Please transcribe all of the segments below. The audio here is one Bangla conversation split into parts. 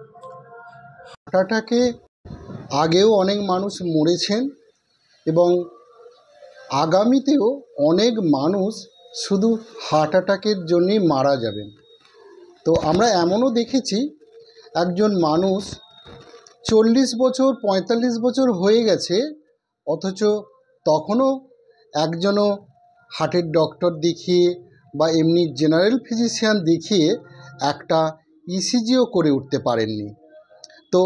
হার্ট অ্যাটাকে আগেও অনেক মানুষ মরেছেন এবং আগামীতেও অনেক মানুষ শুধু হার্ট অ্যাটাকের জন্যই মারা যাবেন। তো আমরা এমনও দেখেছি একজন মানুষ 40 বছর 45 বছর হয়ে গেছে, অথচ তখনও একজনও হার্টের ডক্টর দেখিয়ে বা এমনি জেনারেল ফিজিশিয়ান দেখিয়ে একটা ইসিজিও করে উঠতে পারেননি। তো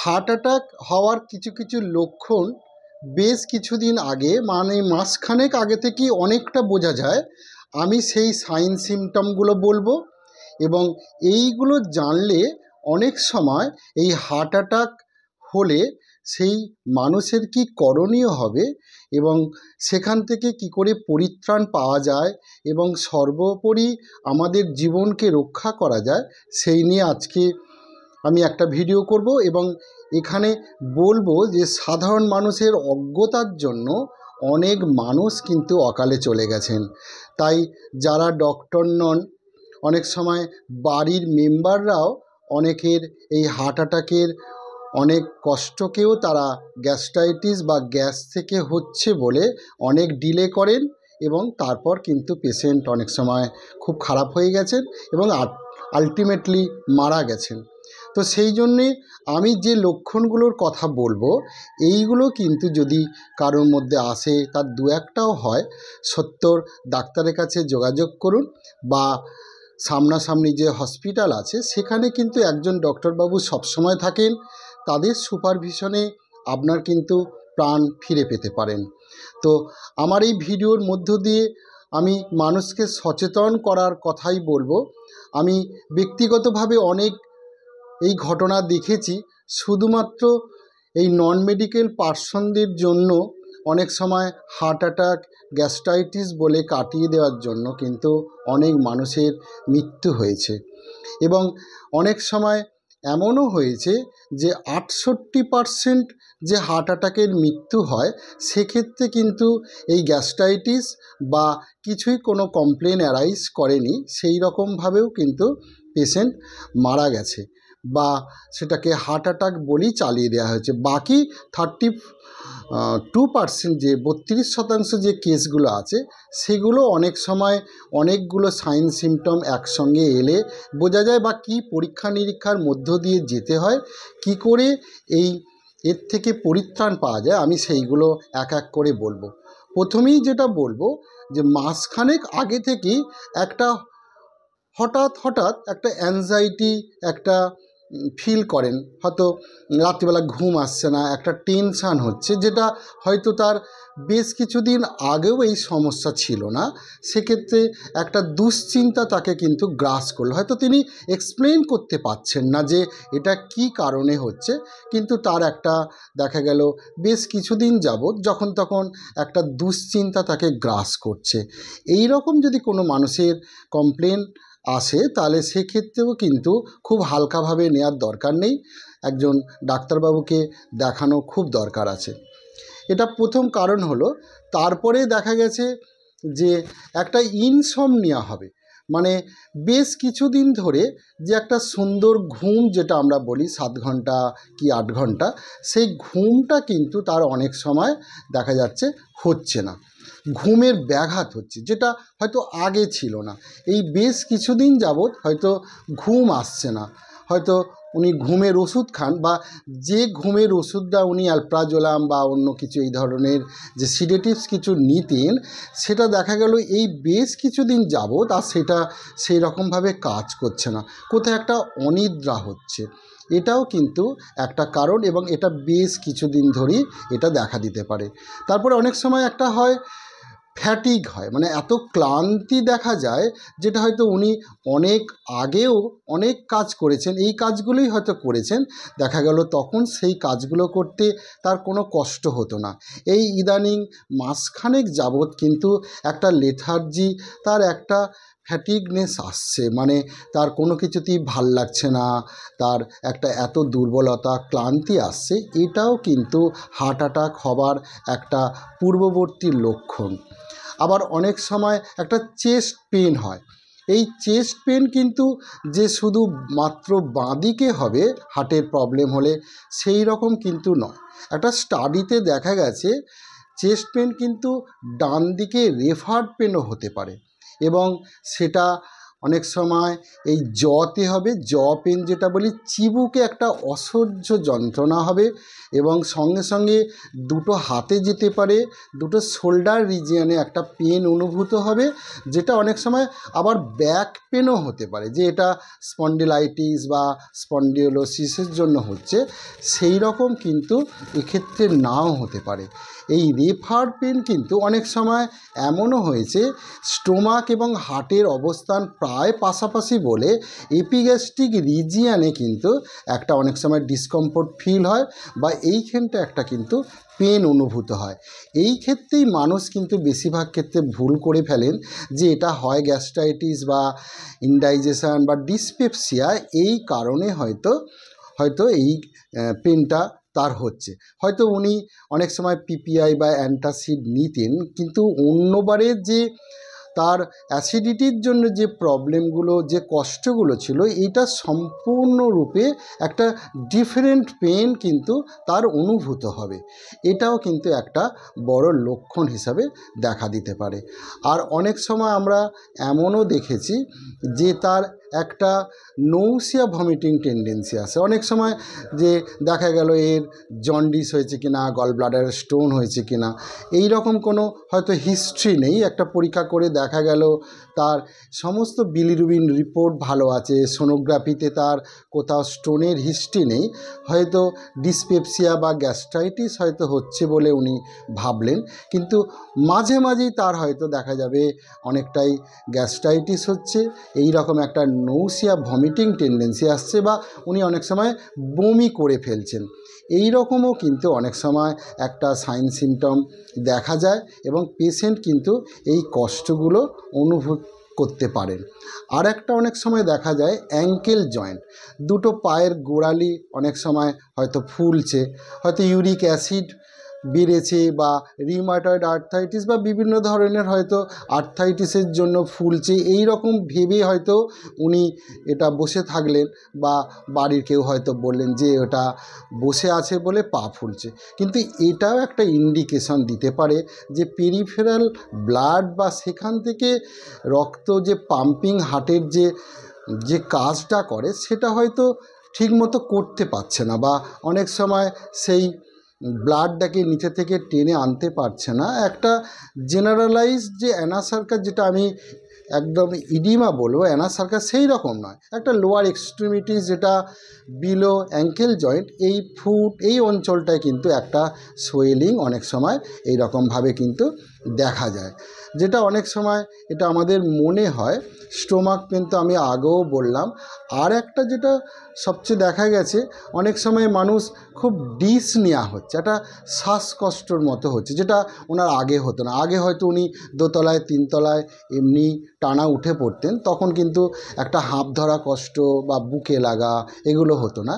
হার্ট অ্যাটাক হওয়ার কিছু কিছু লক্ষণ বেশ কিছুদিন আগে, মানে মাসখানেক আগে থেকেই অনেকটা বোঝা যায়। আমি সেই সাইন সিমটমগুলো বলবো এবং এইগুলো জানলে অনেক সময় এই হার্ট অ্যাটাক হলে সেই মানুষের কি করণীয় হবে এবং সেখান থেকে কি করে পরিত্রাণ পাওয়া যায় এবং সর্বোপরি আমাদের জীবনকে রক্ষা করা যায়, সেই নিয়ে আজকে আমি একটা ভিডিও করব এবং এখানে বলবো যে সাধারণ মানুষের অজ্ঞতার জন্য অনেক মানুষ কিন্তু অকালে চলে গেছেন। তাই যারা ডক্টর নন, অনেক সময় বাড়ির মেম্বাররাও অনেকের এই হার্ট অ্যাটাকের অনেক কষ্টকেও তারা গ্যাস্ট্রাইটিস বা গ্যাস থেকে হচ্ছে বলে অনেক ডিলে করেন এবং তারপর কিন্তু পেশেন্ট অনেক সময় খুব খারাপ হয়ে গেছেন এবং আলটিমেটলি মারা গেছেন। তো সেই জন্যে আমি যে লক্ষণগুলোর কথা বলবো, এইগুলো কিন্তু যদি কারোর মধ্যে আসে, তার দু একটাও হয়, সত্তর ডাক্তারের কাছে যোগাযোগ করুন বা সামনাসামনি যে হসপিটাল আছে সেখানে কিন্তু একজন ডক্টরবাবু সবসময় থাকেন, তাদের সুপারভিশনে আপনার কিন্তু প্রাণ ফিরে পেতে পারেন। তো আমার এই ভিডিওর মধ্য দিয়ে আমি মানুষকে সচেতন করার কথাই বলবো। আমি ব্যক্তিগতভাবে অনেক এই ঘটনা দেখেছি। শুধুমাত্র এই নন মেডিকেল পার্সনদের জন্য অনেক সময় হার্ট অ্যাটাক গ্যাস্ট্রাইটিস বলে কাটিয়ে দেওয়ার জন্য কিন্তু অনেক মানুষের মৃত্যু হয়েছে এবং অনেক সময় এমনও হয়েছে যে 68% যে হার্ট অ্যাটাকের মৃত্যু হয় সেক্ষেত্রে কিন্তু এই গ্যাস্ট্রাইটিস বা কিছুই কোনো কমপ্লেন অ্যারাইজ করেনি, সেই রকমভাবেও কিন্তু পেশেন্ট মারা গেছে বা সেটাকে হার্ট অ্যাটাক বলেই চালিয়ে দেওয়া হয়েছে। বাকি 32% যে 32% যে কেসগুলো আছে সেগুলো অনেক সময় অনেকগুলো সাইন সিমটম একসঙ্গে এলে বোঝা যায় বা কি পরীক্ষা নিরীক্ষার মধ্য দিয়ে যেতে হয়, কি করে এর থেকে পরিত্রাণ পাওয়া যায়, আমি সেইগুলো এক এক করে বলবো। প্রথমেই যেটা বলবো যে মাসখানেক আগে থেকেই একটা হঠাৎ একটা অ্যাংজাইটি একটা ফিল করেন, হয়তো রাত্রিবেলা ঘুম আসছে না, একটা টেনশান হচ্ছে, যেটা হয়তো তার বেশ কিছুদিন আগেও এই সমস্যা ছিল না। সেক্ষেত্রে একটা দুশ্চিন্তা তাকে কিন্তু গ্রাস করলো, হয়তো তিনি এক্সপ্লেন করতে পারছেন না যে এটা কি কারণে হচ্ছে, কিন্তু তার একটা দেখা গেল বেশ কিছুদিন যাবৎ যখন তখন একটা দুশ্চিন্তা তাকে গ্রাস করছে। এই রকম যদি কোনো মানুষের কমপ্লেন আসে তাহলে সেক্ষেত্রেও কিন্তু খুব হালকাভাবে নেওয়ার দরকার নেই, একজন ডাক্তারবাবুকে দেখানো খুব দরকার আছে। এটা প্রথম কারণ হলো। তারপরে দেখা গেছে যে একটা ইনসমনিয়া হবে, মানে বেশ কিছুদিন ধরে যে একটা সুন্দর ঘুম যেটা আমরা বলি 7 ঘন্টা কি 8 ঘন্টা, সেই ঘুমটা কিন্তু তার অনেক সময় দেখা যাচ্ছে হচ্ছে না, ঘুমের ব্যাঘাত হচ্ছে, যেটা হয়তো আগে ছিল না। এই বেশ কিছুদিন যাবৎ হয়তো ঘুম আসছে না, হয়তো উনি ঘুমের ওষুধ খান বা যে ঘুমের ওষুধটা উনি অ্যালপ্রাজোলাম বা অন্য কিছু এই ধরনের যে সিডেটিভস কিছু নিতেন, সেটা দেখা গেল এই বেশ কিছুদিন যাবৎ আর সেটা সেই রকমভাবে কাজ করছে না, কোথায় একটা অনিদ্রা হচ্ছে, এটাও কিন্তু একটা কারণ এবং এটা বেশ কিছুদিন ধরেই এটা দেখা দিতে পারে। তারপরে অনেক সময় একটা হয় ফ্যাটিগ হয়, মানে এত ক্লান্তি দেখা যায়, যেটা হয়তো উনি অনেক আগেও অনেক কাজ করেছেন, এই কাজগুলোই হয়তো করেছেন, দেখা গেল তখন সেই কাজগুলো করতে তার কোনো কষ্ট হতো না। এই ইদানিং মাসখানেক যাবৎ কিন্তু একটা লেথার্জি, তার একটা ফ্যাটিগনেস আসছে, মানে তার কোনো কিছুতেই ভাল লাগছে না, তার একটা এত দুর্বলতা ক্লান্তি আসছে, এটাও কিন্তু হার্ট অ্যাটাক হবার একটা পূর্ববর্তী লক্ষণ। আবার অনেক সময় একটা চেস্ট পেন হয়, এই চেস্ট পেন কিন্তু যে শুধু মাত্র বাঁদিকে হবে হার্টের প্রবলেম হলে সেই রকম কিন্তু নয়। একটা স্টাডিতে দেখা গেছে চেস্ট পেন কিন্তু ডান দিকে রেফার্ড পেনও হতে পারে, এবং সেটা অনেক সময় এই জতে হবে, জ পেন যেটা বলি, চিবুকে একটা অসহ্য যন্ত্রণা হবে এবং সঙ্গে সঙ্গে দুটো হাতে যেতে পারে, দুটো শোল্ডার রিজিয়নে একটা পেন অনুভূত হবে, যেটা অনেক সময় আবার ব্যাক পেনও হতে পারে, যে এটা স্পন্ডিলাইটিস বা স্পন্ডিলোসিসের জন্য হচ্ছে, সেই রকম কিন্তু এক্ষেত্রে নাও হতে পারে। এই রেফার পেন কিন্তু অনেক সময় এমনও হয়েছে স্টোমাক এবং হার্টের অবস্থান প্রায় পাশাপাশি বলে এপিগ্যাস্ট্রিক রিজিয়ানে কিন্তু একটা অনেক সময় ডিসকমফোর্ট ফিল হয় বা এইখানটা একটা কিন্তু পেন অনুভূত হয়। এই ক্ষেত্রেই মানুষ কিন্তু বেশিরভাগ ক্ষেত্রে ভুল করে ফেলেন যে এটা হয় গ্যাস্ট্রাইটিস বা ইনডাইজেশন বা ডিসপেপসিয়া, এই কারণে হয়তো এই পেনটা তার হচ্ছে। হয়তো উনি অনেক সময় পিপিআই বা অ্যান্টাসিড নিতেন, কিন্তু অন্যবারে যে তার অ্যাসিডিটির জন্য যে প্রবলেমগুলো, যে কষ্টগুলো ছিল, এটা সম্পূর্ণরূপে একটা ডিফারেন্ট পেন কিন্তু তার অনুভূত হবে। এটাও কিন্তু একটা বড় লক্ষণ হিসাবে দেখা দিতে পারে। আর অনেক সময় আমরা এমনও দেখেছি যে তার একটা নৌসিয়া ভমিটিং টেন্ডেন্সি আছে। অনেক সময় যে দেখা গেল এর জন্ডিস হয়েছে কিনা, গল ব্লাডারে স্টোন হয়েছে কিনা, এই রকম কোনো হয়তো হিস্ট্রি নেই। একটা পরীক্ষা করে দেখা গেল তার সমস্ত বিলিরুবিন রিপোর্ট ভালো আছে, সোনোগ্রাফিতে তার কোথাও স্টোনের হিস্ট্রি নেই, হয়তো ডিসপেপসিয়া বা গ্যাস্ট্রাইটিস হয়তো হচ্ছে বলে উনি ভাবলেন, কিন্তু মাঝে মাঝেই তার হয়তো দেখা যাবে অনেকটাই গ্যাস্ট্রাইটিস হচ্ছে, এই রকম একটা নৌসিয়া ভমিটিং টেন্ডেন্সি আসছে, বা উনি অনেক সময় বমি করে ফেলছেন। এই রকমও কিন্তু অনেক সময় একটা সাইন সিমটম দেখা যায় এবং পেশেন্ট কিন্তু এই কষ্টগুলো অনুভব করতে পারেন। আর একটা অনেক সময় দেখা যায় অ্যাঙ্কেল জয়েন্ট, দুটো পায়ের গোড়ালি অনেক সময় হয়তো ফুলছে, হয়তো ইউরিক অ্যাসিড বেড়েছে বা রিউমাটয়েড আর্থ্রাইটিস বা বিভিন্ন ধরনের হয়তো আর্থ্রাইটিসের জন্য ফুলছে, এই রকম ভেবে হয়তো উনি এটা বসে থাকলেন বা বাড়ির কেউ হয়তো বললেন যে ওটা বসে আছে বলে পা ফুলছে, কিন্তু এটাও একটা ইন্ডিকেশন দিতে পারে যে পেরিফেরাল ব্লাড বা সেখান থেকে রক্ত যে পাম্পিং হার্টের যে কাজটা করে সেটা হয়তো ঠিকমতো করতে পারছে না, বা অনেক সময় সেই ব্লাডটাকে নিচে থেকে টেনে আনতে পারছে না। একটা জেনারেলাইজ যে অ্যানাসার্কাস, যেটা আমি একদম ইডিমা বলবো, অ্যানাসার্কাস সেই রকম নয়, একটা লোয়ার এক্সট্রিমিটিস যেটা বিলো অ্যাঙ্কেল জয়েন্ট, এই ফুট এই অঞ্চলটায় কিন্তু একটা সোয়েলিং অনেক সময় এই রকমভাবে কিন্তু দেখা যায়, যেটা অনেক সময় এটা আমাদের মনে হয় স্টোমাক পেন। তো আমি আগেও বললাম। আর একটা যেটা সবচেয়ে দেখা গেছে, অনেক সময় মানুষ খুব ডিসনিয়া হচ্ছে, একটা শ্বাসকষ্টর মতো হচ্ছে, যেটা ওনার আগে হতো না। আগে হয়তো উনি দোতলায় তিনতলায় এমনি টানা উঠে পড়তেন, তখন কিন্তু একটা হাঁপ ধরা কষ্ট বা বুকে লাগা এগুলো হতো না।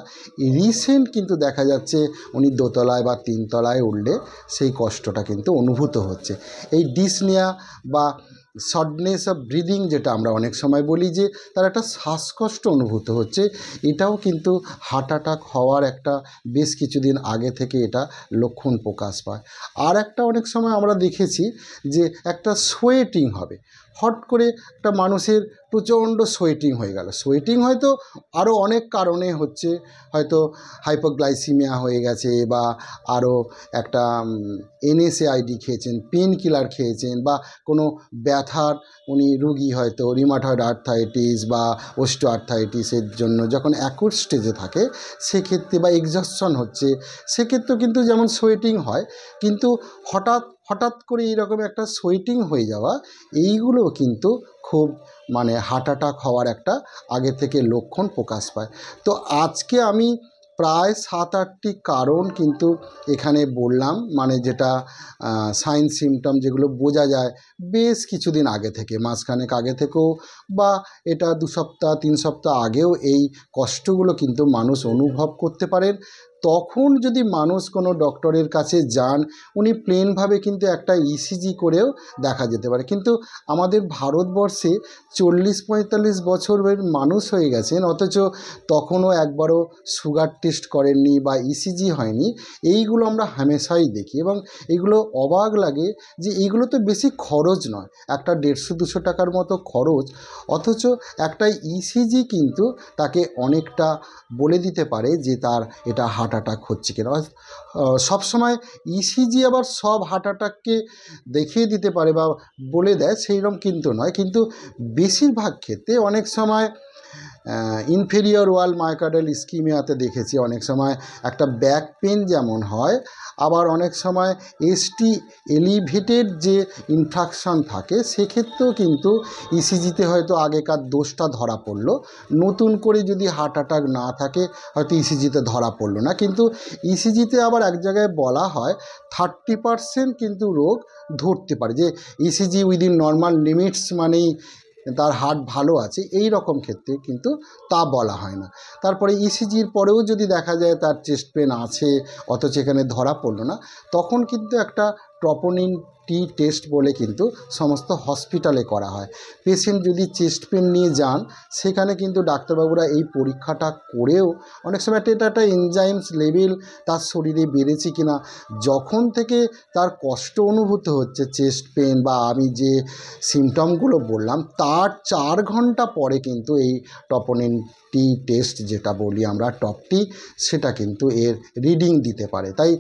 রিসেন্ট কিন্তু দেখা যাচ্ছে উনি দোতলায় বা তিনতলায় উঠলে সেই কষ্টটা কিন্তু অনুভূত হচ্ছে। এই ডিসনিয়া বা শর্টনেস অফ ব্রিদিং, যেটা আমরা অনেক সময় বলি যে তার একটা শ্বাসকষ্ট অনুভূত হচ্ছে, এটাও কিন্তু হার্ট অ্যাটাক হওয়ার একটা বেশ কিছুদিন আগে থেকে এটা লক্ষণ প্রকাশ পায়। আর একটা অনেক সময় আমরা দেখেছি যে একটা সোয়েটিং হবে, হট করে একটা মানুষের প্রচণ্ড সোয়েটিং হয়ে গেল। সোয়েটিং হয়তো আরও অনেক কারণে হচ্ছে, হয়তো হাইপোগ্লাইসিমিয়া হয়ে গেছে, বা আরও একটা এনএসএআইডি খেয়েছেন, পেন কিলার খেয়েছেন, বা কোনো ব্যথার উনি রুগী হয়তো রিউমাটয়েড আর্থ্রাইটিস বা অস্টিও আর্থ্রাইটিসের জন্য যখন অ্যাকুট স্টেজে থাকে সেক্ষেত্রে, বা এক্সজস্টন হচ্ছে সেক্ষেত্রেও কিন্তু যেমন সোয়েটিং হয়, কিন্তু হঠাৎ করে এইরকম একটা সোয়েটিং হয়ে যাওয়া, এইগুলো কিন্তু খুব হার্ট অ্যাটাক হওয়ার একটা আগে থেকে লক্ষণ প্রকাশ পায়। তো আজকে আমি প্রায় 7-8টি কারণ কিন্তু এখানে বললাম, যেটা সাইন সিমটম যেগুলো বোঝা যায় বেশ কিছুদিন আগে থেকে, মাসখানেক আগে থেকেও, বা এটা 2 সপ্তাহ 3 সপ্তাহ আগেও এই কষ্টগুলো কিন্তু মানুষ অনুভব করতে পারেন। তখন যদি মানুষ কোনো ডক্টরের কাছে যান, উনি প্লেনভাবে কিন্তু একটা ইসিজি করেও দেখা যেতে পারে। কিন্তু আমাদের ভারতবর্ষে 40-45 বছরের মানুষ হয়ে গেছেন, অথচ তখনও একবারও সুগার টেস্ট করেননি বা ইসিজি হয়নি। এইগুলো আমরা হামেশাই দেখি এবং এগুলো অবাক লাগে যে এইগুলো তো বেশি খরচ নয়, একটা 150-200 টাকার মতো খরচ, অথচ একটা ইসিজি কিন্তু তাকে অনেকটা বলে দিতে পারে যে তার এটা হার্ট অ্যাটাক হচ্ছে কিনা। সবসময় ইসিজি আবার সব হার্ট অ্যাটাককে দেখিয়ে দিতে পারে বা বলে দেয় সেইরকম কিন্তু নয়, কিন্তু বেশিরভাগ ক্ষেত্রে অনেক সময় ইনফেরিয়র ওয়াল মায়োকার্ডিয়াল ইস্কিমিয়াতে দেখেছি অনেক সময় একটা ব্যাক পেন যেমন হয়, আবার অনেক সময় এসটি এলিভেটেড যে ইনফ্রাকশান থাকে সেক্ষেত্রেও কিন্তু ইসিজিতে হয়তো আগেকার দোষটা ধরা পড়লো, নতুন করে যদি হার্ট অ্যাটাক না থাকে হয়তো ইসিজিতে ধরা পড়লো না। কিন্তু ইসিজিতে আবার এক জায়গায় বলা হয় 30% কিন্তু রোগ ধরতে পারে, যে ইসিজি উইদিন নর্মাল লিমিটস মানেই তার হার্ট ভালো আছে, এই রকম ক্ষেত্রে কিন্তু তা বলা হয় না। তারপরে ইসিজির পরেও যদি দেখা যায় তার চেস্ট পেন আছে অথচ এখানে ধরা পড়লো না, তখন কিন্তু একটা ট্রপোনিন টি টেস্ট বলে কিন্তু সমস্ত হসপিটালে করা হয়। পেশেন্ট যদি চেস্ট পেন নিয়ে যান সেখানে কিন্তু ডাক্তারবাবুরা এই পরীক্ষাটা করেও অনেক সময় এটা একটা এনজাইমস লেভেল তার শরীরে বেড়েছে কিনা, যখন থেকে তার কষ্ট অনুভূত হচ্ছে চেস্ট পেন বা আমি যে সিমটমগুলো বললাম তার 4 ঘন্টা পরে কিন্তু এই ট্রপোনিন টি টেস্ট যেটা বলি আমরা টপটি, সেটা কিন্তু এর রিডিং দিতে পারে। তাই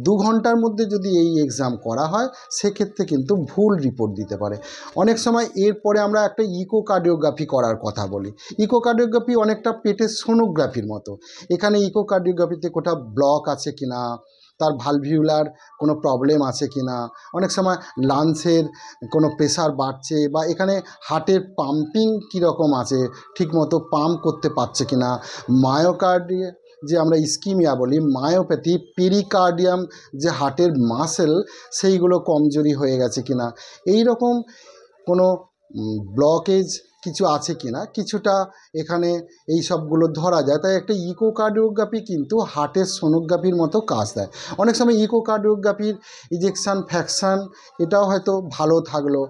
2 ঘন্টার মধ্যে যদি এই এক্সাম করা হয় সেক্ষেত্রে কিন্তু ভুল রিপোর্ট দিতে পারে। অনেক সময় এরপরে আমরা একটা ইকোকার্ডিওগ্রাফি করার কথা বলি। ইকোকার্ডিওগ্রাফি অনেকটা পেটের সোনোগ্রাফির মতো। এখানে ইকোকার্ডিওগ্রাফিতে কোথাও ব্লক আছে কিনা, তার ভালভিউলার কোনো প্রবলেম আছে কিনা, অনেক সময় লাংসের কোনো প্রেশার বাড়ছে বা এখানে হার্টের পাম্পিং কীরকম আছে, ঠিকমতো পাম্প করতে পারছে কিনা, মায়োকার্ডিয়া যে আমরা ইস্কিমিয়া বলি, মায়োপ্যাথি, পেরিকার্ডিয়াম যে হার্টের মাসেল সেইগুলো কমজোরি হয়ে গেছে কিনা, এই রকম কোনো ব্লকেজ কিছু আছে কিনা, কিছুটা এখানে এই সবগুলো ধরা যায়। তাই একটা ইকোকার্ডিওগ্রাফি কিন্তু হার্টের সোনোগ্রাফির মতো কাজ দেয়। অনেক সময় ইকোকার্ডিওগ্রাফির ইজেকশান ফ্র্যাকশান এটাও হয়তো ভালো থাকলো,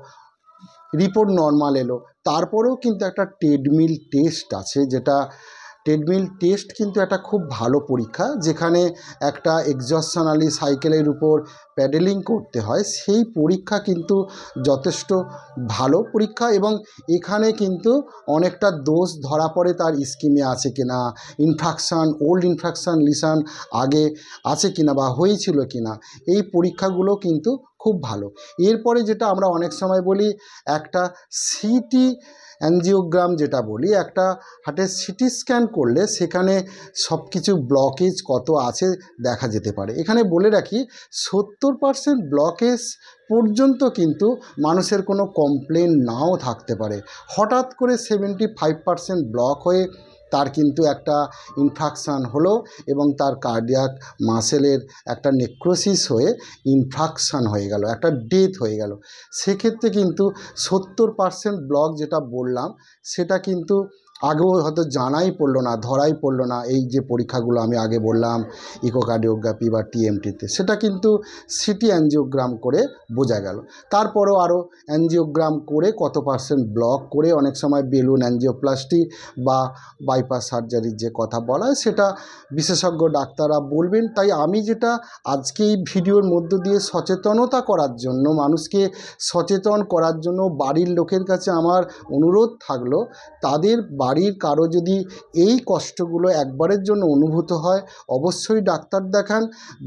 রিপোর্ট নর্মাল এলো, তারপরেও কিন্তু একটা ট্রেডমিল টেস্ট আছে, যেটা ট্রেডমিল টেস্ট কিন্তু একটা খুব ভালো পরীক্ষা, যেখানে একটা এক্সজশনালি সাইকেলের উপর প্যাডেলিং করতে হয়। সেই পরীক্ষা কিন্তু যথেষ্ট ভালো পরীক্ষা এবং এখানে কিন্তু অনেকটা দোষ ধরা পড়ে তার ইস্কিমিয়া আছে কিনা, ইনফ্রাকশান, ওল্ড ইনফ্রাকশান লিশন আগে আছে কিনা বা হয়েছিল কিনা, এই পরীক্ষাগুলো কিন্তু খুব ভালো। এরপরে যেটা আমরা অনেক সময় বলি একটা সিটি অ্যাঞ্জিওগ্রাম যেটা বলি, একটা হার্টের সিটি স্ক্যান করলে সেখানে সব কিছু ব্লকেজ কত আছে দেখা যেতে পারে। এখানে বলে রাখি 70% ব্লকেজ পর্যন্ত কিন্তু মানুষের কোনো কমপ্লেন নাও থাকতে পারে। হঠাৎ করে 75% ব্লক হয়ে তার কিন্তু একটা ইনফ্রাকশান হলো এবং তার কার্ডিয়াক মাসেলের একটা নেক্রোসিস হয়ে ইনফ্রাকশান হয়ে গেল, একটা ডেথ হয়ে গেল। সেক্ষেত্রে কিন্তু 70% ব্লক যেটা বললাম সেটা কিন্তু আগেও হয়তো জানাই পড়লো না, ধরাই পড়লো না, এই যে পরীক্ষাগুলো আমি আগে বললাম ইকোকার্ডিওগ্রাফি বা টিএমটিতে, সেটা কিন্তু সিটি অ্যাঞ্জিওগ্রাম করে বোঝা গেল। তারপরও আরও অ্যাঞ্জিওগ্রাম করে কত পার্সেন্ট ব্লক করে অনেক সময় বেলুন অ্যাঞ্জিওপ্লাস্টি বা বাইপাস সার্জারির যে কথা বলা হয় সেটা বিশেষজ্ঞ ডাক্তাররা বলবেন। তাই আমি যেটা আজকে এই ভিডিওর মধ্য দিয়ে সচেতনতা করার জন্য, মানুষকে সচেতন করার জন্য বাড়ির লোকের কাছে আমার অনুরোধ থাকলো, তাদের বাড়ির কারো যদি এই কষ্টগুলো একবারের জন্য অনুভূত হয় অবশ্যই ডাক্তার দেখান,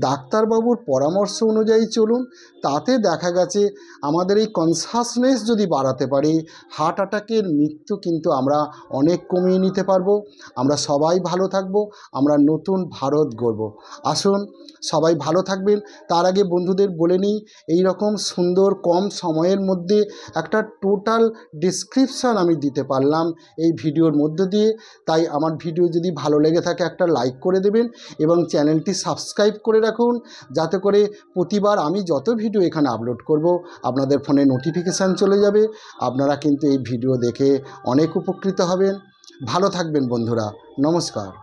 ডাক্তারবাবুর পরামর্শ অনুযায়ী চলুন। তাতে দেখা গেছে আমাদের এই কনসাসনেস যদি বাড়াতে পারি, হার্ট অ্যাটাকের মৃত্যু কিন্তু আমরা অনেক কমিয়ে নিতে পারবো। আমরা সবাই ভালো থাকবো, আমরা নতুন ভারত গড়ব। আসুন সবাই ভালো থাকবেন। তার আগে বন্ধুদের বলে নিই, এই রকম সুন্দর কম সময়ের মধ্যে একটা টোটাল ডেসক্রিপশান আমি দিতে পারলাম এই ভিডিওর মধ্য দিয়ে। তাই আমার ভিডিও যদি ভালো লেগে থাকে একটা লাইক করে দেবেন এবং চ্যানেলটি সাবস্ক্রাইব করে রাখুন, যাতে করে প্রতিবার আমি যত ভিডিও এখানে আপলোড করব আপনাদের ফোনে নোটিফিকেশান চলে যাবে। আপনারা কিন্তু এই ভিডিও দেখে অনেক উপকৃত হবেন। ভালো থাকবেন বন্ধুরা, নমস্কার।